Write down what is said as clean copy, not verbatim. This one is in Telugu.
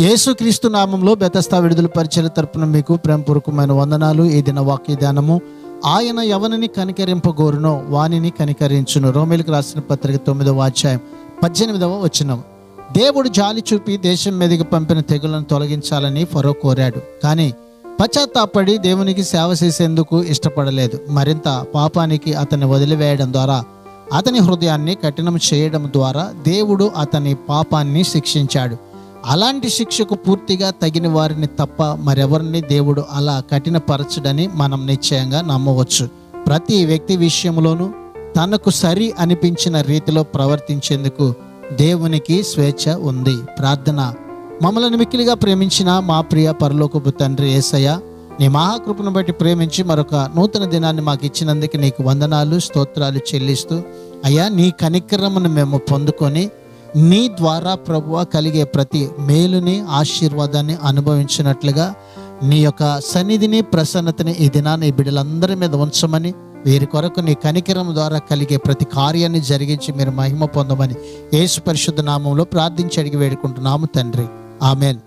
యేసుక్రీస్తు నామంలో బెతస్తా విడుదల పరిచర్య తరపున మీకు ప్రేమపూర్వకమైన వందనాలు. ఈ దిన వాక్య ధ్యానము, ఆయన ఎవరిని కనికరింపగోరునో వానిని కనికరించును. రోమీయులకు రాసిన పత్రిక 9వ అధ్యాయం 18వ వచనం. దేవుడు జాలి చూపి దేశం మీదకి పంపిన తెగులను తొలగించాలని ఫరో కోరాడు. కానీ పశ్చాత్తాపడి దేవునికి సేవ చేసేందుకు ఇష్టపడలేదు. మరింత పాపానికి అతన్ని వదిలివేయడం ద్వారా, అతని హృదయాన్ని కఠినం చేయడం ద్వారా దేవుడు అతని పాపాన్ని శిక్షించాడు. అలాంటి శిక్షకు పూర్తిగా తగిన వారిని తప్ప మరెవరిని దేవుడు అలా కఠినపరచడని మనం నిశ్చయంగా నమ్మవచ్చు. ప్రతి వ్యక్తి విషయంలోనూ తనకు సరి అనిపించిన రీతిలో ప్రవర్తించేందుకు దేవునికి స్వేచ్ఛ ఉంది. ప్రార్థన. మమ్మల్ని మిక్కిలిగా ప్రేమించిన మా ప్రియ పరలోకపు తండ్రి యేసయ్య, నీ మహాకృపను బట్టి ప్రేమించి మరొక నూతన దినాన్ని మాకు ఇచ్చినందుకు నీకు వందనాలు, స్తోత్రాలు చెల్లిస్తూ, అయ్యా నీ కనికరమును మేము పొందుకొని నీ ద్వారా ప్రభువా కలిగే ప్రతి మేలుని, ఆశీర్వాదాన్ని అనుభవించినట్లుగా నీ యొక్క సన్నిధిని, ప్రసన్నతని ఈ దినాన్ని ఈ బిడ్డలందరి మీద ఉంచమని, వీరి కొరకు నీ కనికరం ద్వారా కలిగే ప్రతి కార్యాన్ని జరిగించి మీరు మహిమ పొందమని యేసు పరిశుద్ధ నామంలో ప్రార్థించి అడిగి వేడుకుంటున్నాము తండ్రి. ఆమెన్.